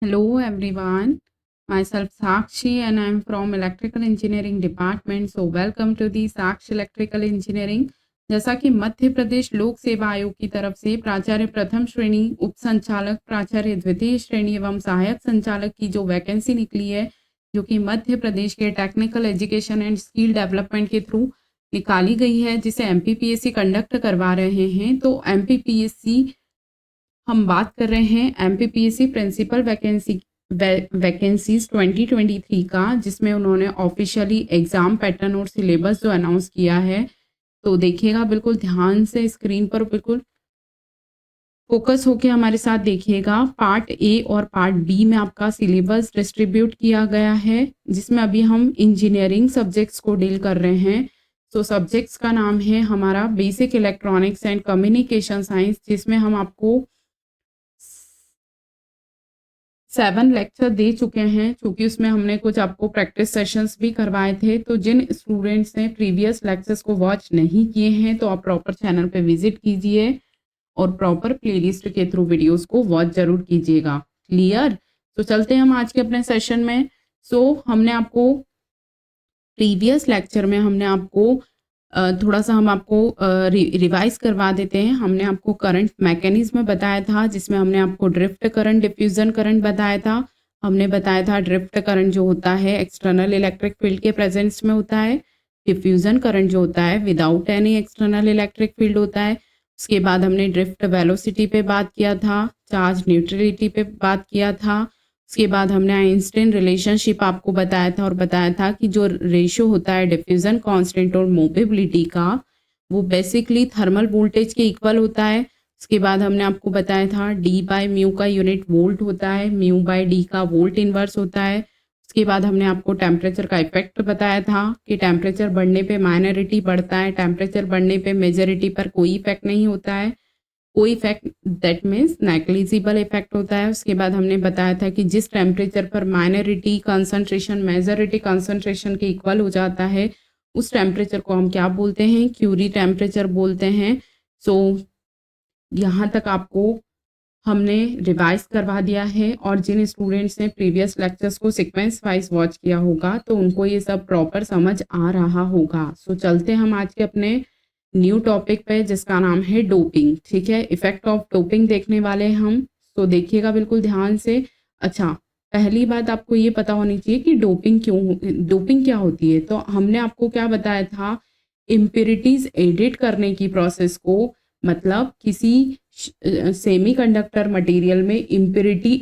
Hello everyone, myself Sakshi and I am from Electrical Engineering Department. So welcome to the Sakshi Electrical Engineering. जैसा कि मध्य प्रदेश लोक सेवा आयोग की तरफ से प्राचार्य प्रथम श्रेणी, उप संचालक, प्राचार्य द्वितीय श्रेणी एवं सहायक संचालक की जो वैकेंसी निकली है, जो कि मध्य प्रदेश के technical education and skill development के थ्रू निकाली गई है, जिसे एमपीपीएससी कंडक्ट करवा रहे हैं। तो एमपीपीएससी हम बात कर रहे हैं एमपीपीएससी प्रिंसिपल वैकेंसीज 2023 का, जिसमें उन्होंने ऑफिशियली एग्जाम पैटर्न और सिलेबस जो अनाउंस किया है। तो देखिएगा बिल्कुल ध्यान से, स्क्रीन पर बिल्कुल फोकस होके हमारे साथ देखिएगा। पार्ट ए और पार्ट बी में आपका सिलेबस डिस्ट्रीब्यूट किया गया है, जिसमें अभी हम इंजीनियरिंग सब्जेक्ट्स को डील कर रहे हैं। तो सब्जेक्ट्स का नाम है हमारा basic electronics and communication science, जिसमें हम आपको 7 लेक्चर दे चुके हैं, क्योंकि उसमें हमने कुछ आपको प्रैक्टिस सेशंस भी करवाए थे। तो जिन स्टूडेंट्स ने प्रीवियस लेक्चर्स को वॉच नहीं किए हैं, तो आप प्रॉपर चैनल पे विजिट कीजिए और प्रॉपर प्लेलिस्ट के थ्रू वीडियोस को वॉच जरूर कीजिएगा। क्लियर? तो चलते हैं हम आज के अपने सेशन में। हमने आपको प्रीवियस लेक्चर में हमने आपको थोड़ा सा हम आपको रिवाइज करवा देते हैं। हमने आपको करंट मैकेनिज्म बताया था, जिसमें हमने आपको ड्रिफ्ट करंट, डिफ्यूजन करंट बताया था। हमने बताया था ड्रिफ्ट करंट जो होता है एक्सटर्नल इलेक्ट्रिक फील्ड के प्रेजेंस में होता है। डिफ्यूजन करंट जो होता है without any external electric field होता है। उसके बाद हमने ड्रिफ्ट वेलोसिटी पे बात किया था, चार्ज न्यूट्रलिटी पे बात किया था। उसके बाद हमने आइंस्टाइन रिलेशनशिप आपको बताया था और बताया था कि जो रेशियो होता है डिफ्यूजन कांस्टेंट और मोबिलिटी का, वो बेसिकली थर्मल वोल्टेज के इक्वल होता है। उसके बाद हमने आपको बताया था डी बाय म्यू का यूनिट वोल्ट होता है, म्यू बाय डी का वोल्ट इनवर्स होता है। उसके बाद हमने आपको टेम्परेचर का इफेक्ट बताया था कि टेम्परेचर बढ़ने पे माइनॉरिटी बढ़ता है, टेम्परेचर बढ़ने पे मेजॉरिटी पर कोई इफेक्ट नहीं होता है, कोई effect that means negligible effect होता है। उसके बाद हमने बताया था कि जिस टेम्परेचर पर माइनॉरिटी कंसंट्रेशन मेजॉरिटी कंसंट्रेशन के इक्वल हो जाता है, उस टेम्परेचर को हम क्या बोलते हैं? क्यूरी टेम्परेचर बोलते हैं। सो यहाँ तक आपको हमने रिवाइज करवा दिया है, और जिन स्टूडेंट्स ने प्रीवियस लेक्चर्स को सीक्वेंस वाइज वॉच किया होगा, तो उनको ये सब प्रॉपर समझ आ रहा होगा। चलते हैं हम आज के अपने न्यू टॉपिक पे, जिसका नाम है डोपिंग। ठीक है, इफेक्ट ऑफ डोपिंग देखने वाले हम। तो देखिएगा बिल्कुल ध्यान से। अच्छा, पहली बात आपको ये पता होनी चाहिए कि डोपिंग क्या होती है। तो हमने आपको क्या बताया था? इम्प्योरिटीज एडिट करने की प्रोसेस को, मतलब किसी सेमीकंडक्टर मटेरियल में इम्प्योरिटी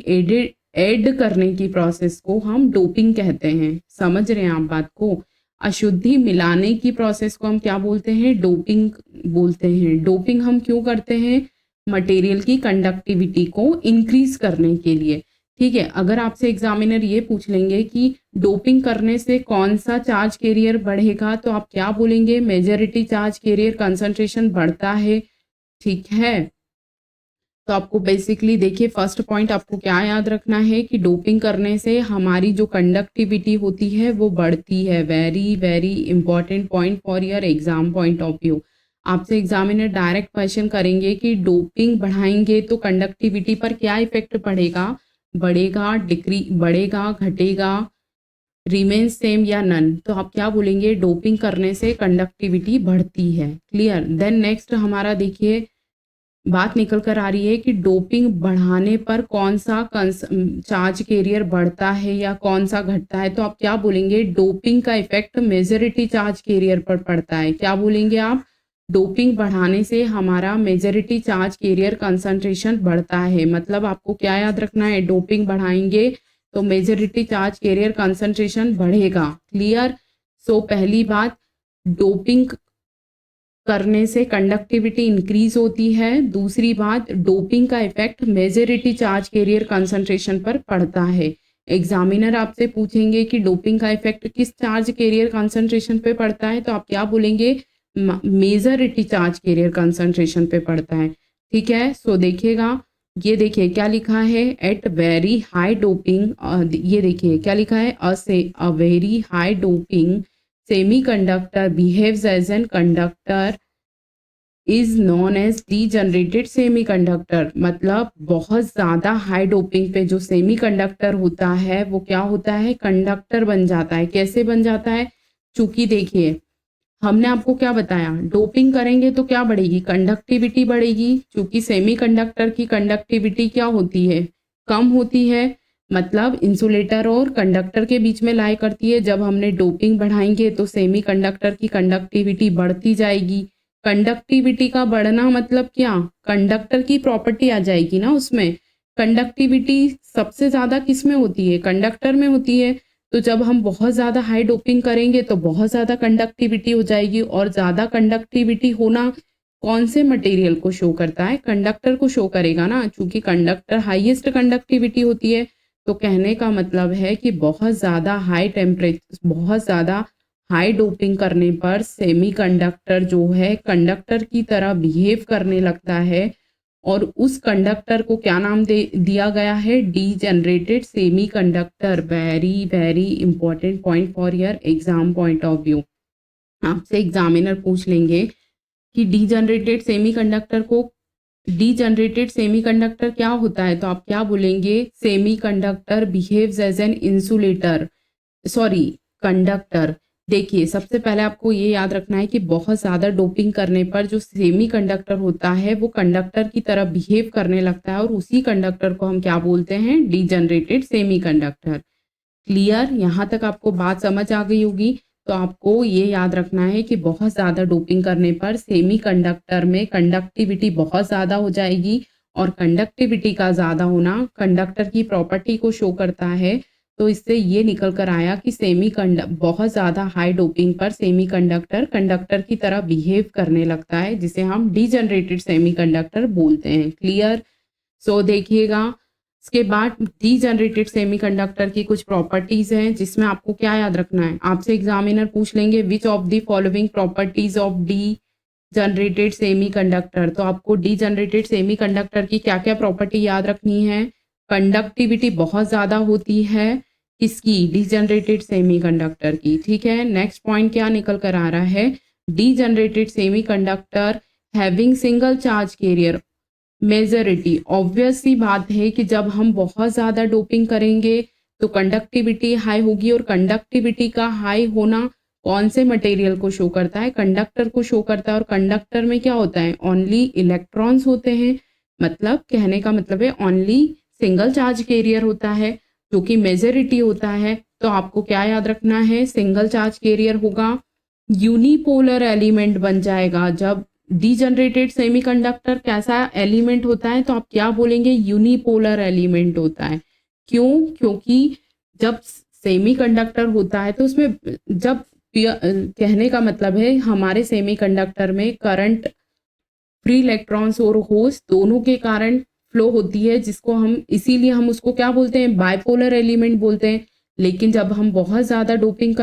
ऐड करने की प्रोसेस को हम डोपिंग कहते हैं। समझ रहे हैं आप बात को? अशुद्धि मिलाने की प्रोसेस को हम क्या बोलते हैं? डोपिंग बोलते हैं। डोपिंग हम क्यों करते हैं? मटेरियल की कंडक्टिविटी को इंक्रीज करने के लिए। ठीक है, अगर आपसे एग्जामिनर ये पूछ लेंगे कि डोपिंग करने से कौन सा चार्ज कैरियर बढ़ेगा, तो आप क्या बोलेंगे? मेजॉरिटी चार्ज कैरियर कंसंट्रेशन बढ़ता है। ठीक है, तो आपको बेसिकली देखिए, फर्स्ट पॉइंट आपको क्या याद रखना है कि डोपिंग करने से हमारी जो कंडक्टिविटी होती है वो बढ़ती है। Very very important point for your exam point of view. आपसे एग्जामिनर डायरेक्ट क्वेश्चन करेंगे कि डोपिंग बढ़ाएंगे तो कंडक्टिविटी पर क्या इफेक्ट पड़ेगा? बढ़ेगा, बढ़ेगा, घटेगा, रिमेन सेम या नन? तो आप क्या बोलेंगे? डोपिंग करने से कंडक्टिविटी बढ़ती है। क्लियर? देन नेक्स्ट हमारा देखिए बात निकल कर आ रही है कि डोपिंग बढ़ाने पर कौन सा चार्ज कैरियर बढ़ता है या कौन सा घटता है। तो आप क्या बोलेंगे? डोपिंग का इफेक्ट मेजॉरिटी चार्ज कैरियर पर पड़ता है। क्या बोलेंगे आप? डोपिंग बढ़ाने से हमारा मेजॉरिटी चार्ज कैरियर कंसंट्रेशन बढ़ता है। मतलब आपको क्या याद रखना है? डोपिंग बढ़ाएंगे तो मेजॉरिटी चार्ज कैरियर कंसंट्रेशन बढ़ेगा। क्लियर? पहली बात, डोपिंग करने से कंडक्टिविटी इंक्रीज होती है। दूसरी बात, डोपिंग का effect majority charge carrier concentration पर पड़ता है। एग्जामिनर आपसे पूछेंगे कि डोपिंग का इफेक्ट किस चार्ज कैरियर कंसंट्रेशन पे पड़ता है, तो आप क्या बोलेंगे? मेजॉरिटी चार्ज कैरियर कंसंट्रेशन पे पड़ता है। ठीक है, देखिएगा, ये देखिए क्या लिखा है? एट वेरी हाई डोपिंग, ये देखिए क्या लिखा है? A very high doping semiconductor behaves as an conductor is known as degenerated semiconductor, मतलब बहुत ज़्यादा हाई डोपिंग पे जो सेमीकंडक्टर होता है वो क्या होता है, कंडक्टर बन जाता है। कैसे बन जाता है, चूंकि देखिए हमने आपको क्या बताया, डोपिंग करेंगे तो क्या बढ़ेगी, कंडक्टिविटी बढ़ेगी। क्योंकि सेमीकंडक्टर की कंडक्टिविटी क्या होती है, कम होती है, मतलब इंसुलेटर और कंडक्टर के बीच में लाई करती है। जब हमने डोपिंग बढ़ाएंगे तो सेमीकंडक्टर की कंडक्टिविटी बढ़ती जाएगी। कंडक्टिविटी का बढ़ना मतलब क्या, कंडक्टर की प्रॉपर्टी आ जाएगी ना उसमें। कंडक्टिविटी सबसे ज्यादा किस में होती है, कंडक्टर में होती है। तो जब हम बहुत ज़्यादा हाई डोपिंग करेंगे तो बहुत ज़्यादा कंडक्टिविटी हो जाएगी, और ज़्यादा कंडक्टिविटी होना कौन से मटेरियल को शो करता है, कंडक्टर को शो करेगा ना, क्योंकि कंडक्टर हाईएस्ट कंडक्टिविटी होती है। तो कहने का मतलब है कि बहुत ज़्यादा हाई टेम्परेचर, बहुत ज़्यादा हाई डोपिंग करने पर सेमीकंडक्टर जो है कंडक्टर की तरह बिहेव करने लगता है, और उस कंडक्टर को क्या नाम दिया गया है, degenerated semiconductor. Very very important point for your exam point of view. आपसे एग्जामिनर पूछ लेंगे कि डीजनरेटेड सेमीकंडक्टर क्या होता है, तो आप क्या बोलेंगे, semiconductor behaves as an insulator, sorry conductor. देखिए सबसे पहले आपको ये याद रखना है कि बहुत ज़्यादा डोपिंग करने पर जो सेमीकंडक्टर होता है वो कंडक्टर की तरह बिहेव करने लगता है, और उसी कंडक्टर को हम क्या बोलते हैं, डीजनरेटेड सेमीकंडक्टर। क्लियर, यहाँ तक आपको बात समझ आ गई होगी। तो आपको ये याद रखना है कि बहुत ज़्यादा डोपिंग करने पर सेमीकंडक्टर में कंडक्टिविटी बहुत ज़्यादा हो जाएगी, और कंडक्टिविटी का ज़्यादा होना कंडक्टर की प्रॉपर्टी को शो करता है। तो इससे ये निकल कर आया कि बहुत ज़्यादा हाई डोपिंग पर सेमीकंडक्टर कंडक्टर की तरह बिहेव करने लगता है, जिसे हम डीजनरेटेड सेमीकंडक्टर बोलते हैं। क्लियर। सो देखिएगा, इसके बाद डीजनरेटेड सेमीकंडक्टर की कुछ प्रॉपर्टीज हैं, जिसमें आपको क्या याद रखना है, आपसे एग्जामिनर पूछ लेंगे which of the following properties of D generated semiconductor. तो आपको डीजनरेटेड सेमीकंडक्टर की क्या क्या प्रॉपर्टी याद रखनी है, कंडक्टिविटी बहुत ज़्यादा होती है किसकी, डीजनरेटेड सेमीकंडक्टर की। ठीक है, नेक्स्ट पॉइंट क्या निकल कर आ रहा है, degenerated semiconductor having single charge carrier majority. Obvious सी बात है कि जब हम बहुत ज़्यादा डोपिंग करेंगे तो कंडक्टिविटी हाई होगी, और कंडक्टिविटी का हाई होना कौन से मटेरियल को शो करता है, कंडक्टर को शो करता है। और कंडक्टर में क्या होता है, ओनली इलेक्ट्रॉन्स होते हैं, मतलब कहने का मतलब है ओनली सिंगल चार्ज कैरियर होता है, जो कि मेजॉरिटी होता है। तो आपको क्या याद रखना है, सिंगल चार्ज कैरियर होगा, यूनिपोलर एलिमेंट बन जाएगा। जब डीजनरेटेड सेमीकंडक्टर कैसा एलिमेंट होता है, तो आप क्या बोलेंगे, यूनिपोलर एलिमेंट होता है। क्यों, क्योंकि जब सेमीकंडक्टर होता है तो उसमें जब कहने का मतलब है हमारे सेमीकंडक्टर में करंट फ्री इलेक्ट्रॉन्स और होल्स दोनों के कारण फ्लो होती है, जिसको हम इसीलिए हम उसको क्या बोलते हैं, बाइपोलर एलिमेंट बोलते हैं। लेकिन जब हम बहुत ज़्यादा डोपिंग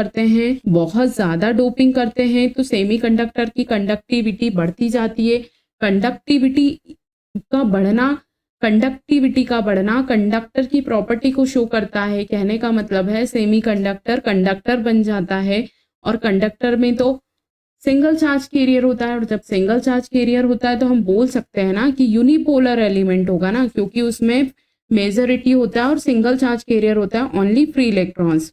करते हैं तो सेमीकंडक्टर की कंडक्टिविटी बढ़ती जाती है। कंडक्टिविटी का बढ़ना कंडक्टर की प्रॉपर्टी को शो करता है। कहने का मतलब है सेमीकंडक्टर कंडक्टर बन जाता है, और कंडक्टर में तो सिंगल चार्ज कैरियर होता है, और जब सिंगल चार्ज कैरियर होता है तो हम बोल सकते हैं ना कि यूनिपोलर एलिमेंट होगा ना, क्योंकि उसमें मेजॉरिटी होता है और सिंगल चार्ज कैरियर होता है ओनली फ्री इलेक्ट्रॉन्स।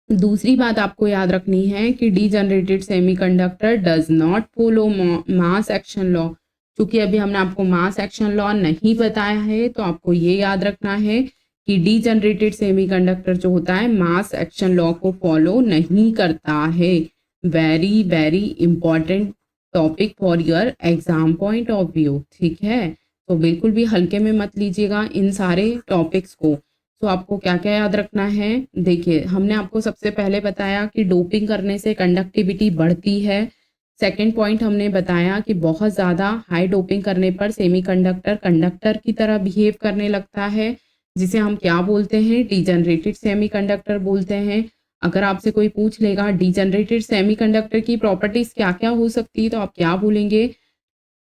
दूसरी बात आपको याद रखनी है कि degenerated semiconductor does not follow mass action law. क्योंकि अभी हमने आपको मास एक्शन लॉ नहीं बताया है, तो आपको ये याद रखना है कि डीजनरेटेड सेमीकंडक्टर जो होता है मास एक्शन लॉ को फॉलो नहीं करता है। Very very important topic for your exam point of view. ठीक है, तो बिल्कुल भी हल्के में मत लीजिएगा इन सारे टॉपिक्स को। तो आपको क्या क्या याद रखना है, देखिए हमने आपको सबसे पहले बताया कि डोपिंग करने से कंडक्टिविटी बढ़ती है। सेकंड पॉइंट हमने बताया कि बहुत ज़्यादा हाई डोपिंग करने पर सेमीकंडक्टर कंडक्टर की तरह बिहेव करने लगता है, जिसे हम क्या बोलते हैं, डीजनरेटेड सेमीकंडक्टर बोलते हैं। अगर आपसे कोई पूछ लेगा डीजनरेटेड सेमीकंडक्टर की प्रॉपर्टीज क्या क्या हो सकती है, तो आप क्या बोलेंगे,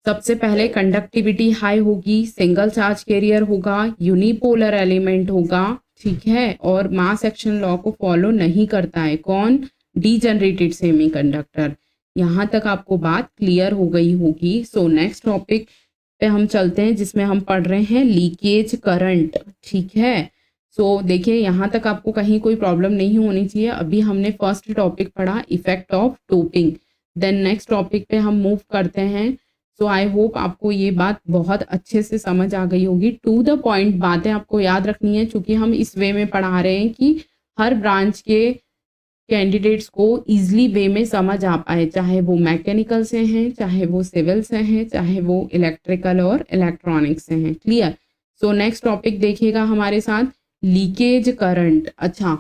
सबसे पहले कंडक्टिविटी हाई होगी, सिंगल चार्ज कैरियर होगा, यूनिपोलर एलिमेंट होगा, ठीक है, और मास एक्शन लॉ को फॉलो नहीं करता है। कौन, डीजनरेटेड सेमीकंडक्टर। यहाँ तक आपको बात क्लियर हो गई होगी। सो नेक्स्ट टॉपिक पे हम चलते हैं जिसमें हम पढ़ रहे हैं लीकेज करंट। ठीक है, सो देखिए यहाँ तक आपको कहीं कोई प्रॉब्लम नहीं होनी चाहिए। अभी हमने फर्स्ट टॉपिक पढ़ा effect of doping, then next topic पे हम मूव करते हैं। सो आई होप आपको ये बात बहुत अच्छे से समझ आ गई होगी। टू द पॉइंट बातें आपको याद रखनी है, क्योंकि हम इस वे में पढ़ा रहे हैं कि हर ब्रांच के कैंडिडेट्स को इजीली वे में समझ आ पाए, चाहे वो मैकेनिकल से हैं, चाहे वो सिविल से हैं, चाहे वो इलेक्ट्रिकल और इलेक्ट्रॉनिक्स से हैं। क्लियर। सो नेक्स्ट टॉपिक देखिएगा हमारे साथ लीकेज करंट। अच्छा,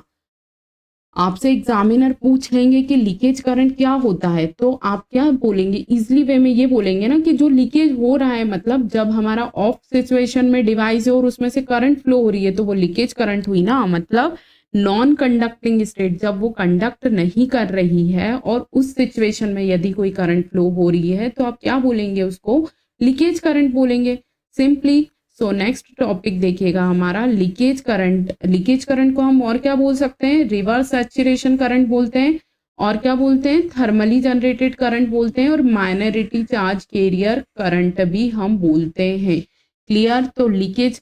आपसे एग्जामिनर पूछ लेंगे कि लीकेज करंट क्या होता है, तो आप क्या बोलेंगे? इजीली वे में ये बोलेंगे ना कि जो लीकेज हो रहा है, मतलब जब हमारा ऑफ सिचुएशन में डिवाइस है और उसमें से करंट फ्लो हो रही है तो वो लीकेज करंट हुई ना। मतलब नॉन कंडक्टिंग स्टेट, जब वो कंडक्ट नहीं कर रही है और उस सिचुएशन में यदि कोई करंट फ्लो हो रही है तो आप क्या बोलेंगे? उसको लीकेज करंट बोलेंगे सिंपली। सो नेक्स्ट टॉपिक देखिएगा हमारा लीकेज करंट। लीकेज करंट को हम और क्या बोल सकते हैं? रिवर्स सैचुरेशन करंट बोलते हैं, और क्या बोलते हैं? थर्मली जनरेटेड करंट बोलते हैं, और माइनॉरिटी चार्ज कैरियर करंट भी हम बोलते हैं। क्लियर। तो लीकेज,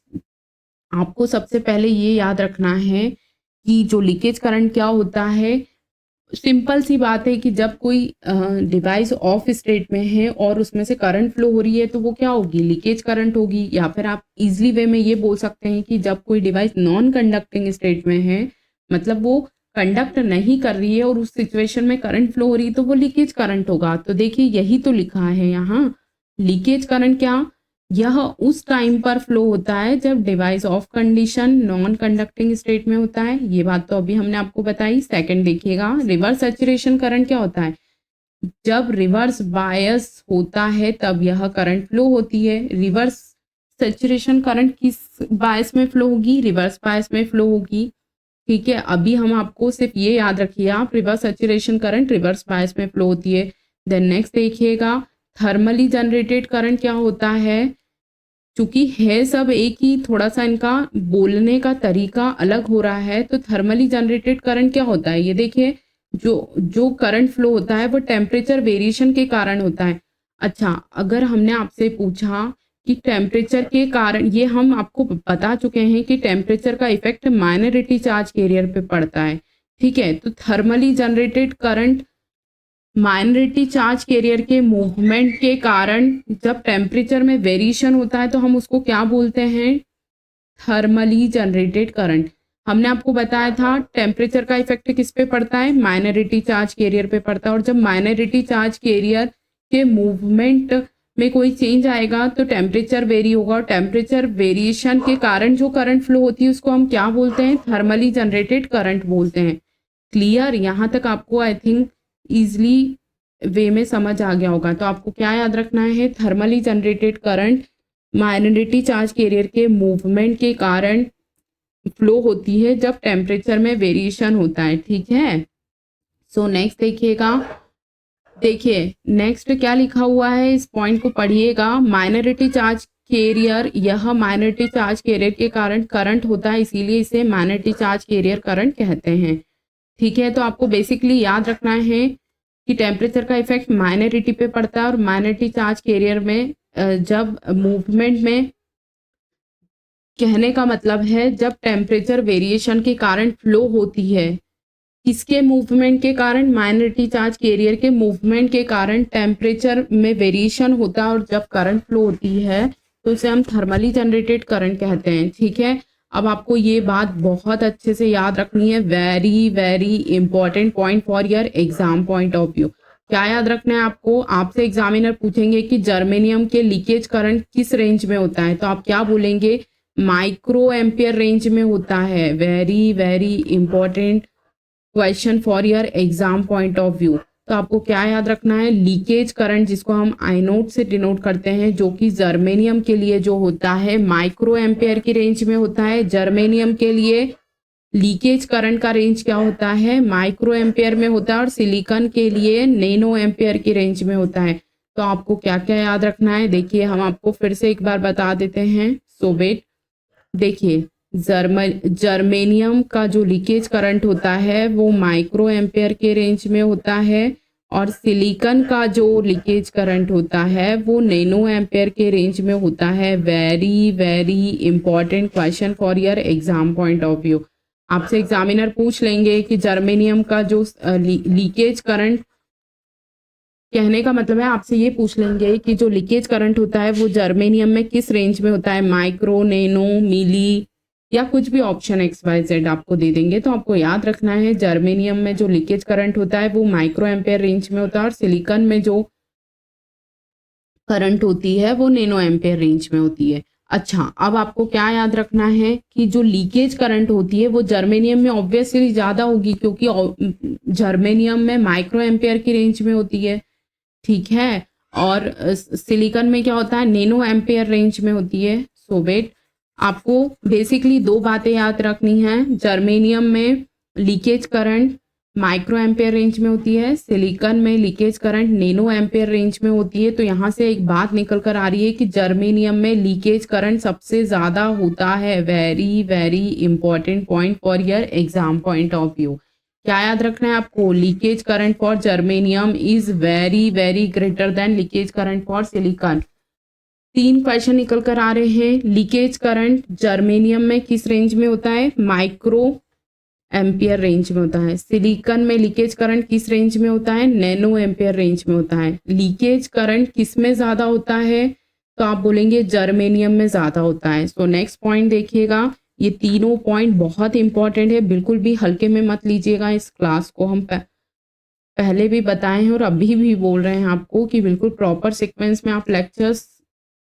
आपको सबसे पहले ये याद रखना है कि जो लीकेज करंट क्या होता है। सिंपल सी बात है कि जब कोई डिवाइस ऑफ स्टेट में है और उसमें से करंट फ्लो हो रही है तो वो क्या होगी? लीकेज करंट होगी। या फिर आप इजीली वे में ये बोल सकते हैं कि जब कोई डिवाइस नॉन कंडक्टिंग स्टेट में है, मतलब वो कंडक्ट नहीं कर रही है और उस सिचुएशन में करंट फ्लो हो रही है, तो वो लीकेज करंट होगा। तो देखिए यही तो लिखा है यहाँ, लीकेज करंट क्या? यह उस टाइम पर फ्लो होता है जब device of condition non conducting state में होता है। ये बात तो अभी हमने आपको बताई। सेकंड देखिएगा, रिवर्स सैचुरेशन करंट क्या होता है? जब रिवर्स बायस होता है तब यह करंट फ्लो होती है। रिवर्स सैचुरेशन करंट किस बायस में फ्लो होगी? रिवर्स बायस में फ्लो होगी। ठीक है, अभी हम आपको सिर्फ ये याद रखिए आप, reverse saturation current reverse bias में फ्लो होती है। देन नेक्स्ट देखिएगा, थर्मली जनरेटेड करंट क्या होता है? चूंकि है सब एक ही, थोड़ा सा इनका बोलने का तरीका अलग हो रहा है। तो थर्मली जनरेटेड करंट क्या होता है? ये देखिए, जो करंट फ्लो होता है वो टेम्परेचर वेरिएशन के कारण होता है। अच्छा, अगर हमने आपसे पूछा कि टेम्परेचर के कारण, ये हम आपको बता चुके हैं कि टेम्परेचर का इफेक्ट माइनॉरिटी चार्ज कैरियर पे पड़ता है। ठीक है, तो thermally generated current minority charge carrier के मूवमेंट के कारण जब टेम्परेचर में वेरिएशन होता है तो हम उसको क्या बोलते हैं? Thermally generated current. हमने आपको बताया था टेम्परेचर का इफेक्ट किस पे पड़ता है? माइनॉरिटी चार्ज कैरियर पे पड़ता है, और जब माइनॉरिटी चार्ज कैरियर के मूवमेंट में कोई चेंज आएगा तो टेम्परेचर वेरी होगा, और टेम्परेचर वेरिएशन के कारण जो करंट फ्लो होती है उसको हम क्या बोलते हैं? थर्मली जनरेटेड करंट बोलते हैं। क्लियर। यहाँ तक आपको आई थिंक ईजिली वे में समझ आ गया होगा। तो आपको क्या याद रखना है? Thermally generated current minority charge carrier के मूवमेंट के कारण फ्लो होती है जब टेम्परेचर में वेरिएशन होता है। ठीक है, सो नेक्स्ट देखिएगा, देखिए नेक्स्ट क्या लिखा हुआ है, इस पॉइंट को पढ़िएगा। माइनॉरिटी चार्ज कैरियर, यह माइनॉरिटी चार्ज कैरियर के कारण करंट होता है, इसीलिए इसे माइनॉरिटी चार्ज कैरियर करंट कहते हैं। ठीक है, तो आपको बेसिकली याद रखना है कि टेम्परेचर का इफेक्ट माइनॉरिटी पे पड़ता है, और माइनॉरिटी चार्ज कैरियर में जब मूवमेंट में, कहने का मतलब है जब टेम्परेचर वेरिएशन के कारण फ्लो होती है, किसके मूवमेंट के कारण? माइनॉरिटी चार्ज कैरियर के मूवमेंट के कारण टेम्परेचर में वेरिएशन होता है, और जब करंट फ्लो होती है तो उसे हम थर्मली जनरेटेड करंट कहते हैं। ठीक है, अब आपको ये बात बहुत अच्छे से याद रखनी है, very very important point for your exam point of view. क्या याद रखना है आपको? आपसे एग्जामिनर पूछेंगे कि जर्मेनियम के लीकेज करंट किस रेंज में होता है, तो आप क्या बोलेंगे? माइक्रो एम्पियर रेंज में होता है। Very very important question for your exam point of view. तो आपको क्या याद रखना है? लीकेज करंट, जिसको हम आई नोट से डिनोट करते हैं, जो कि जर्मेनियम के लिए जो होता है माइक्रो एम्पियर की रेंज में होता है। जर्मेनियम के लिए लीकेज करंट का रेंज क्या होता है? माइक्रो एम्पियर में होता है, और सिलिकॉन के लिए नैनो एम्पियर की रेंज में होता है। तो आपको क्या क्या याद रखना है? देखिए हम आपको फिर से एक बार बता देते हैं। सो वेट, देखिए जर्मेनियम का जो लीकेज करंट होता है वो माइक्रो एम्पियर के रेंज में होता है, और सिलिकॉन का जो लीकेज करंट होता है वो नैनो एम्पेयर के रेंज में होता है। Very very important question for your exam point of view. आपसे एग्जामिनर पूछ लेंगे कि जर्मेनियम का जो लीकेज करंट, कहने का मतलब है आपसे ये पूछ लेंगे कि जो लीकेज करंट होता है वो जर्मेनियम में किस रेंज में होता है, माइक्रो, नैनो, मिली या कुछ भी ऑप्शन XYZ आपको दे देंगे। तो आपको याद रखना है जर्मेनियम में जो लीकेज करंट होता है वो माइक्रो एम्पेयर रेंज में होता है और सिलिकॉन में जो करंट होती है वो नैनो एम्पेयर रेंज में होती है। अच्छा, अब आपको क्या याद रखना है कि जो लीकेज करंट होती है वो जर्मेनियम में ऑब्वियसली ज़्यादा होगी क्योंकि जर्मेनियम में माइक्रो एम्पेयर की रेंज में होती है, ठीक है। और सिलिकॉन में क्या होता है, नैनो एम्पेयर रेंज में होती है। सो वेट, आपको बेसिकली दो बातें याद रखनी है। जर्मेनियम में leakage current micro ampere range में होती है, सिलिकॉन में leakage current nano ampere range में होती है। तो यहाँ से एक बात निकल कर आ रही है कि जर्मेनियम में लीकेज करंट सबसे ज़्यादा होता है। Very very important point for your exam point of view. क्या याद रखना है आपको, leakage current for germanium is very very greater than leakage current for silicon. 3 question निकल कर आ रहे हैं। लीकेज करंट जर्मेनियम में किस रेंज में होता है, माइक्रो एम्पियर रेंज में होता है। सिलिकॉन में लीकेज करंट किस रेंज में होता है, नैनो एम्पियर रेंज में होता है। लीकेज करंट किस में ज़्यादा होता है, तो आप बोलेंगे जर्मेनियम में ज़्यादा होता है। सो नेक्स्ट पॉइंट देखिएगा, ये तीनों पॉइंट बहुत इंपॉर्टेंट है, बिल्कुल भी हल्के में मत लीजिएगा। इस क्लास को हम पहले भी बताए हैं और अभी भी बोल रहे हैं आपको कि बिल्कुल प्रॉपर सीक्वेंस में आप lectures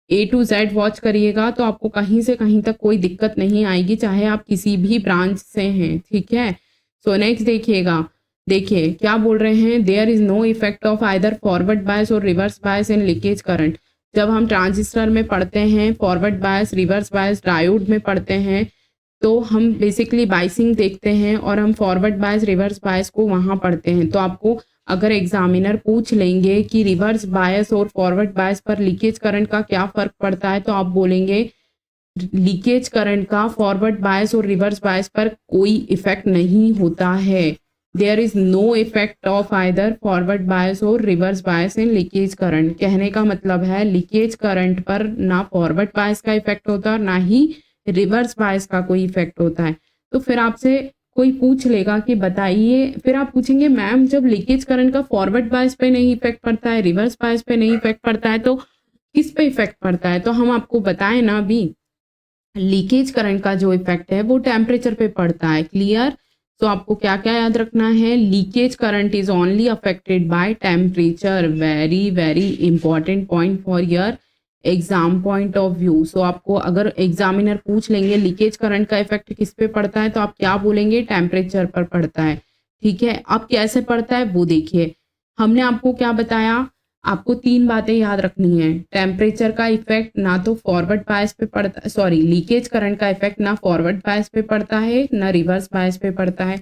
A to Z watch करिएगा तो आपको कहीं से कहीं तक कोई दिक्कत नहीं आएगी, चाहे आप किसी भी ब्रांच से हैं, ठीक है। सो नेक्स्ट देखिएगा, देखिए क्या बोल रहे हैं, there is no effect of either forward bias और reverse bias in leakage current. जब हम ट्रांजिस्टर में पढ़ते हैं forward bias, reverse bias, diode में पढ़ते हैं तो हम बेसिकली बाइसिंग देखते हैं और हम फॉरवर्ड बायस रिवर्स बायस को वहाँ पढ़ते हैं। तो आपको अगर एग्जामिनर पूछ लेंगे कि रिवर्स बायस और फॉरवर्ड बायस पर लीकेज करंट का क्या फ़र्क पड़ता है, तो आप बोलेंगे लीकेज करंट का फॉरवर्ड बायस और रिवर्स बायस पर कोई इफेक्ट नहीं होता है। There is no effect of either forward bias और reverse bias in leakage current. कहने का मतलब है लीकेज करंट पर ना फॉरवर्ड बायस का इफेक्ट होता है और ना ही रिवर्स बायस का कोई इफेक्ट होता है। तो फिर आपसे कोई पूछ लेगा कि बताइए, फिर आप पूछेंगे मैम जब लीकेज करंट का फॉरवर्ड बायस पे नहीं इफेक्ट पड़ता है, रिवर्स बायस पे नहीं इफेक्ट पड़ता है, तो किस पे इफेक्ट पड़ता है। तो हम आपको बताएं ना अभी, लीकेज करंट का जो इफेक्ट है वो टेम्परेचर पे पड़ता है। क्लियर। तो आपको क्या क्या याद रखना है, leakage current is only affected by temperature. Very very important point for your exam point of view. So आपको अगर एग्जामिनर पूछ लेंगे लीकेज करंट का इफेक्ट किस पे पड़ता है, तो आप क्या बोलेंगे, टेम्परेचर पर पड़ता है, ठीक है। अब कैसे पड़ता है वो देखिए, हमने आपको क्या बताया, आपको 3 बातें याद रखनी है। टेम्परेचर का इफेक्ट ना तो फॉरवर्ड बायस पे पड़ता है, सॉरी लीकेज करंट का इफेक्ट ना फॉरवर्ड बायस पे पड़ता है ना रिवर्स बायस पे पड़ता है।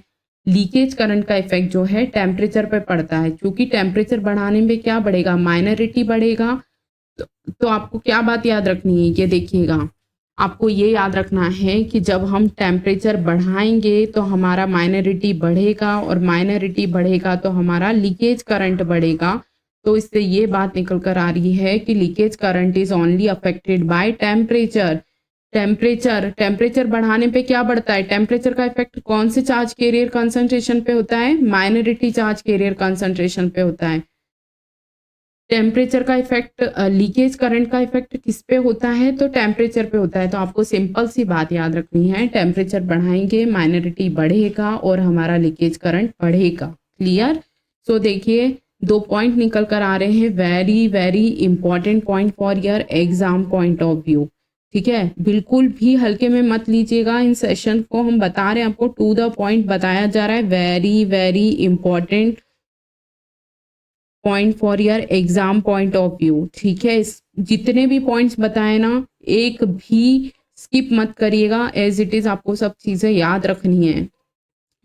लीकेज करंट का इफेक्ट जो है टेम्परेचर पे पड़ता है, क्योंकि टेम्परेचर बढ़ाने में क्या बढ़ेगा, माइनॉरिटी बढ़ेगा। तो आपको क्या बात याद रखनी है, ये देखिएगा, आपको ये याद रखना है कि जब हम टेम्परेचर बढ़ाएंगे तो हमारा माइनॉरिटी बढ़ेगा और माइनॉरिटी बढ़ेगा तो हमारा लीकेज करंट बढ़ेगा। तो इससे ये बात निकल कर आ रही है कि leakage current is only affected by temperature. Temperature बढ़ाने पे क्या बढ़ता है, टेम्परेचर का इफेक्ट कौन से चार्ज कैरियर कंसंट्रेशन पे होता है, माइनॉरिटी चार्ज कैरियर कंसंट्रेशन पे होता है। टेम्परेचर का इफेक्ट, लीकेज करंट का इफेक्ट किस पे होता है, तो टेम्परेचर पे होता है। तो आपको सिंपल सी बात याद रखनी है, टेम्परेचर बढ़ाएंगे माइनॉरिटी बढ़ेगा और हमारा लीकेज करंट बढ़ेगा। क्लियर। सो देखिए 2 पॉइंट निकल कर आ रहे हैं, very very important point for your exam point of view, ठीक है। बिल्कुल भी हल्के में मत लीजिएगा, इन सेशन को हम बता रहे हैं आपको, टू द पॉइंट बताया जा रहा है। Very very important point for your exam point of view, ठीक है। जितने भी पॉइंट्स बताए ना, एक भी स्किप मत करिएगा, एज इट इज आपको सब चीज़ें याद रखनी है,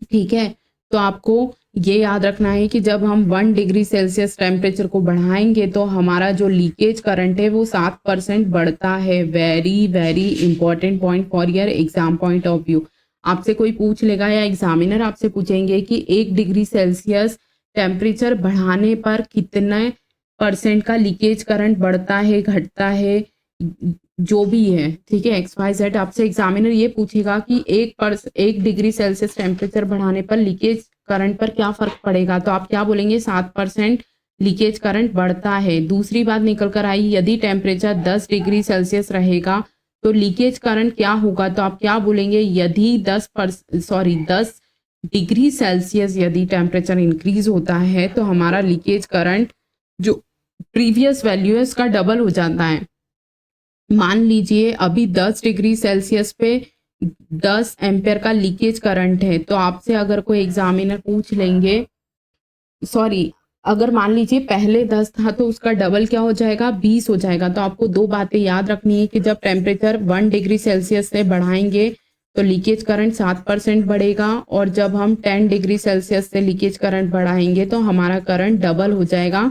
ठीक है। तो आपको ये याद रखना है कि जब हम 1 डिग्री सेल्सियस टेम्परेचर को बढ़ाएंगे तो हमारा जो लीकेज करंट है वो 7% बढ़ता है। Very very important point for your exam point of view. आपसे कोई पूछ लेगा या एग्जामिनर आपसे पूछेंगे कि 1 डिग्री सेल्सियस टेम्परेचर बढ़ाने पर कितने % का लीकेज करंट बढ़ता है, घटता है, जो भी है, ठीक है, XYZ। आपसे एग्जामिनर ये पूछेगा कि 1 डिग्री सेल्सियस टेम्परेचर बढ़ाने पर लीकेज करंट पर क्या फर्क पड़ेगा, तो आप क्या बोलेंगे, 7% लीकेज करंट बढ़ता है। दूसरी बात निकल कर आई, यदि टेम्परेचर 10 डिग्री सेल्सियस रहेगा तो लीकेज करंट क्या होगा, तो आप क्या बोलेंगे, यदि 10 डिग्री सेल्सियस यदि टेम्परेचर इंक्रीज होता है तो हमारा लीकेज करंट जो प्रीवियस वैल्यू है उसका डबल हो जाता है। मान लीजिए अभी 10 डिग्री सेल्सियस पे 10 एम्पेयर का लीकेज करंट है, तो आपसे अगर कोई एग्जामिनर पूछ लेंगे, सॉरी, अगर मान लीजिए पहले 10 था तो उसका डबल क्या हो जाएगा, 20 हो जाएगा। तो आपको 2 बातें याद रखनी है कि जब टेम्परेचर 1 डिग्री सेल्सियस से बढ़ाएंगे तो लीकेज करंट 7% बढ़ेगा, और जब हम 10 डिग्री सेल्सियस से लीकेज करंट बढ़ाएंगे तो हमारा करंट डबल हो जाएगा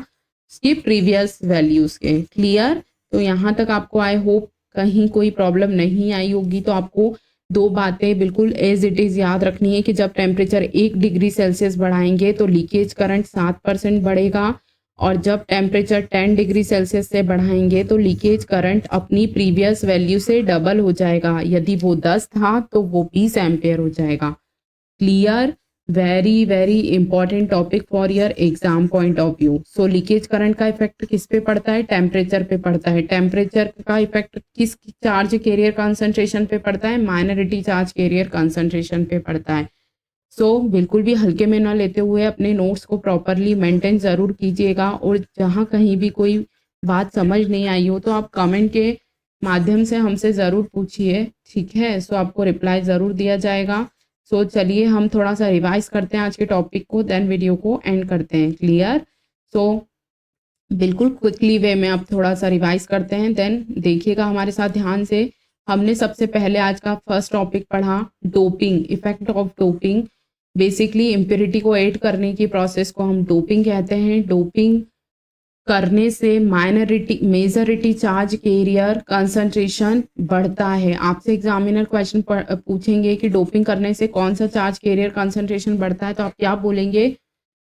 उसकी प्रीवियस वैल्यूज के। क्लियर? तो यहाँ तक आपको आई होप कहीं कोई प्रॉब्लम नहीं आई होगी। तो आपको 2 बातें बिल्कुल एज इट इज़ याद रखनी है कि जब टेम्परेचर 1 डिग्री सेल्सियस बढ़ाएंगे तो लीकेज करंट 7% बढ़ेगा, और जब टेम्परेचर 10 डिग्री सेल्सियस से बढ़ाएंगे तो लीकेज करंट अपनी प्रीवियस वैल्यू से डबल हो जाएगा। यदि वो 10 था तो वो 20 एम्पेयर हो जाएगा। Clear? Very very important topic for your exam point of view. So leakage current का इफेक्ट किस पे पड़ता है, टेम्परेचर पे पड़ता है। टेम्परेचर का इफेक्ट किस चार्ज कैरियर कंसंट्रेशन पे पड़ता है, माइनॉरिटी चार्ज कैरियर कंसंट्रेशन पे पड़ता है। सो बिल्कुल भी हल्के में ना लेते हुए अपने नोट्स को प्रॉपरली मेंटेन ज़रूर कीजिएगा, और जहाँ कहीं भी कोई बात समझ नहीं आई हो तो आप कमेंट के माध्यम से हमसे ज़रूर पूछिए, ठीक है। सो आपको रिप्लाई ज़रूर दिया जाएगा। सो चलिए हम थोड़ा सा रिवाइज करते हैं आज के टॉपिक को, देन वीडियो को एंड करते हैं। क्लियर? सो बिल्कुल क्विकली वे में आप थोड़ा सा रिवाइज करते हैं, देन देखिएगा हमारे साथ ध्यान से। हमने सबसे पहले आज का फर्स्ट टॉपिक पढ़ा, doping, effect of doping. Basically impurity को ऐड करने की प्रोसेस को हम डोपिंग कहते हैं। डोपिंग करने से minority majority charge carrier concentration बढ़ता है। आपसे एग्जामिनर क्वेश्चन पूछेंगे कि डोपिंग करने से कौन सा चार्ज कैरियर कंसंट्रेशन बढ़ता है, तो आप क्या बोलेंगे,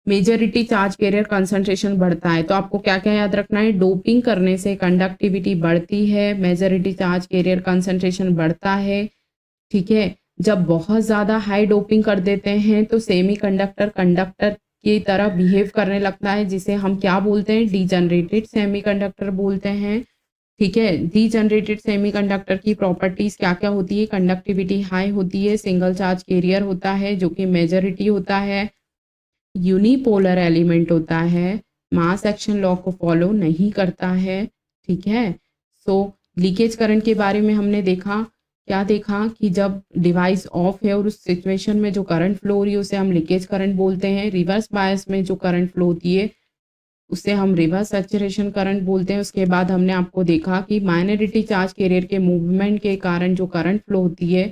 मेजॉरिटी चार्ज कैरियर कंसंट्रेशन बढ़ता है। तो आपको क्या क्या याद रखना है, डोपिंग करने से कंडक्टिविटी बढ़ती है, मेजॉरिटी चार्ज कैरियर कंसंट्रेशन बढ़ता है, ठीक है। जब बहुत ज़्यादा हाई डोपिंग कर देते हैं तो सेमीकंडक्टर कंडक्टर की तरह बिहेव करने लगता है, जिसे हम क्या बोलते हैं, डीजनरेटेड सेमीकंडक्टर बोलते हैं, ठीक है। डीजनरेटेड सेमीकंडक्टर की प्रॉपर्टीज क्या क्या होती है, कंडक्टिविटी हाई होती है, सिंगल चार्ज कैरियर होता है जो कि मेजॉरिटी होता है, यूनिपोलर एलिमेंट होता है, मास एक्शन लॉ को फॉलो नहीं करता है, ठीक है। सो लीकेज करंट के बारे में हमने देखा, क्या देखा कि जब डिवाइस ऑफ है और उस सिचुएशन में जो करंट फ्लो हो रही है उसे हम लीकेज करंट बोलते हैं। रिवर्स बायस में जो करंट फ्लो होती है उसे हम रिवर्स सैचुरेशन करंट बोलते हैं। उसके बाद हमने आपको देखा कि माइनॉरिटी चार्ज कैरियर के मूवमेंट के कारण जो करंट फ्लो होती है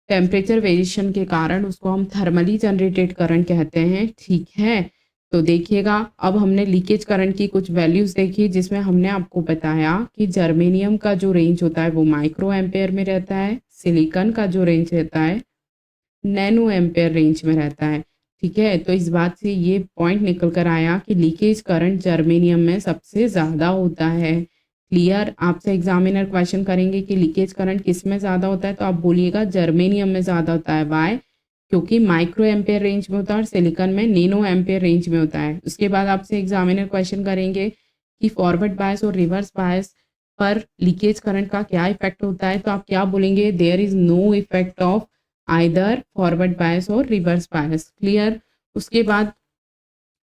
टेम्परेचर वेरिएशन के कारण, उसको हम थर्मली जनरेटेड करंट कहते हैं, ठीक है। तो देखिएगा अब हमने लीकेज करंट की कुछ वैल्यूज देखी, जिसमें हमने आपको बताया कि जर्मेनियम का जो रेंज होता है वो माइक्रो एम्पेयर में रहता है, सिलिकॉन का जो रेंज रहता है नैनो एम्पेयर रेंज में रहता है, ठीक है। तो इस बात से ये पॉइंट निकल कर आया कि लीकेज करंट जर्मेनियम में सबसे ज़्यादा होता है। क्लियर? आपसे एग्जामिनर क्वेश्चन करेंगे कि लीकेज करंट किस में ज़्यादा होता है, तो आप बोलिएगा जर्मेनियम में ज़्यादा होता है। वाई? क्योंकि माइक्रो एम्पेयर रेंज में होता है और सिलिकॉन में नैनो एम्पेयर रेंज में होता है। उसके बाद आपसे एग्जामिनर क्वेश्चन करेंगे कि फॉरवर्ड बायस और रिवर्स बायस पर लीकेज करंट का क्या इफेक्ट होता है, तो आप क्या बोलेंगे, there is no effect of either forward bias और रिवर्स बायस। क्लियर? उसके बाद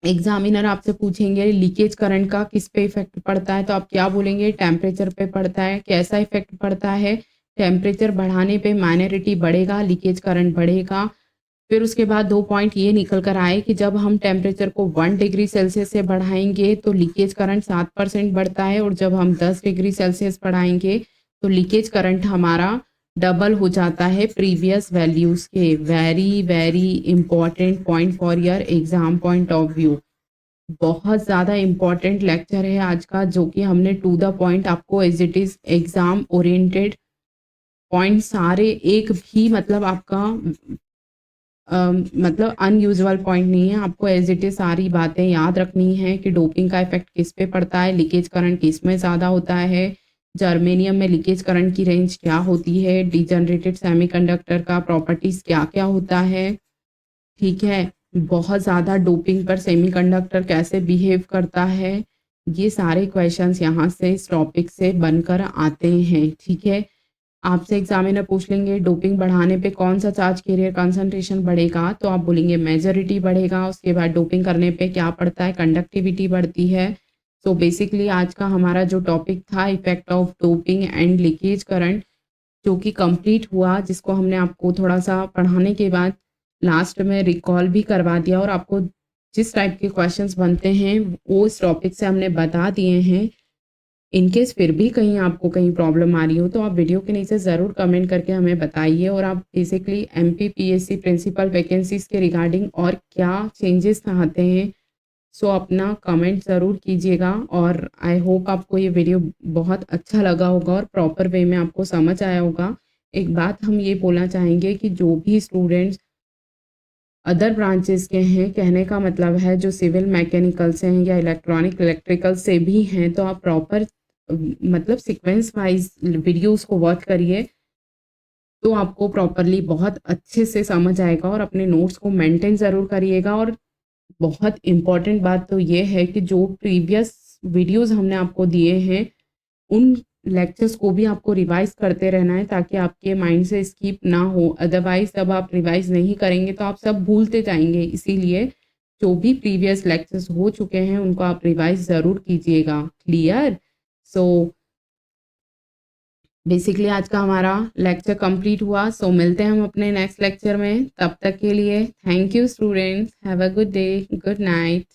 एग्जामिनर आपसे पूछेंगे लीकेज करंट का किस पे इफेक्ट पड़ता है, तो आप क्या बोलेंगे, टेम्परेचर पे पड़ता है। कैसा इफेक्ट पड़ता है, टेम्परेचर बढ़ाने पे माइनॉरिटी बढ़ेगा, लीकेज करंट बढ़ेगा। फिर उसके बाद 2 पॉइंट ये निकल कर आए कि जब हम टेम्परेचर को 1 डिग्री सेल्सियस से बढ़ाएंगे तो लीकेज करंट 7% बढ़ता है, और जब हम 10 डिग्री सेल्सियस बढ़ाएंगे तो लीकेज करंट हमारा डबल हो जाता है प्रीवियस वैल्यूज के। Very very important point for your exam point of view. बहुत ज़्यादा इंपॉर्टेंट लेक्चर है आज का, जो कि हमने टू द पॉइंट आपको as it is exam oriented point सारे एक भी मतलब आपका मतलब अनयूजुअल पॉइंट नहीं है, आपको एज इट इज़ सारी बातें याद रखनी है कि डोपिंग का इफेक्ट किस पे पड़ता है, लीकेज करंट किस में ज़्यादा होता है, जर्मेनियम में लीकेज करंट की रेंज क्या होती है, डिजनरेटेड सेमीकंडक्टर का प्रॉपर्टीज़ क्या-क्या होता है, ठीक है? बहुत ज़्यादा डोपिंग पर सेमीकंडक्टर कैसे बिहेव करता है, ये सारे क्वेश्चंस यहाँ से इस टॉपिक से बनकर आते हैं, ठीक है? आपसे एग्जामिनर पूछ लेंगे डोपिंग बढ़ाने पे कौन सा चार्ज कैरियर कंसंट्रेशन बढ़ेगा, तो आप बोलेंगे मेजॉरिटी बढ़ेगा, उसके बाद डोपिंग करने पे क्या पड़ता है, कंडक्टिविटी बढ़ती है। सो बेसिकली आज का हमारा जो टॉपिक था effect of doping and leakage current, जो कि कंप्लीट हुआ, जिसको हमने आपको थोड़ा-सा पढ़ाने के बाद लास्ट में रिकॉल भी करवा दिया और आपको जिस टाइप के क्वेश्चंस बनते हैं, वो इस टॉपिक से हमने बता दिए हैं। इन केस फिर भी कहीं आपको कहीं प्रॉब्लम आ रही हो, तो आप वीडियो के नीचे ज़रूर कमेंट करके हमें बताइए और आप बेसिकली एमपीपीएससी प्रिंसिपल वैकेंसीज़ के रिगार्डिंग और क्या चेंजेस चाहते हैं, सो अपना कमेंट ज़रूर कीजिएगा और आई होप आपको ये वीडियो बहुत अच्छा लगा होगा और प्रॉपर वे में आपको समझ आया होगा। एक बात हम ये बोलना चाहेंगे कि जो भी स्टूडेंट्स अदर ब्रांचेस के हैं, कहने का मतलब है जो सिविल मैकेनिकल से हैं या इलेक्ट्रॉनिक इलेक्ट्रिकल से भी हैं, तो आप प्रॉपर मतलब सीक्वेंस वाइज वीडियोस को वॉच करिए, तो आपको प्रॉपरली बहुत अच्छे से समझ आएगा और अपने नोट्स को मेंटेन ज़रूर करिएगा। और बहुत इम्पॉर्टेंट बात तो ये है कि जो प्रीवियस वीडियोस हमने आपको दिए हैं, उन लेक्चर्स को भी आपको रिवाइज़ करते रहना है ताकि आपके माइंड से स्किप ना हो। अदरवाइज़ जब आप रिवाइज़ नहीं करेंगे तो आप सब भूलते जाएँगे। इसीलिए जो भी प्रीवियस लेक्चर्स हो चुके हैं उनको आप रिवाइज़ ज़रूर कीजिएगा। क्लियर? सो बेसिकली आज का हमारा लेक्चर कंप्लीट हुआ। सो मिलते हैं हम अपने नेक्स्ट लेक्चर में। तब तक के लिए thank you students. Have a good day, good night.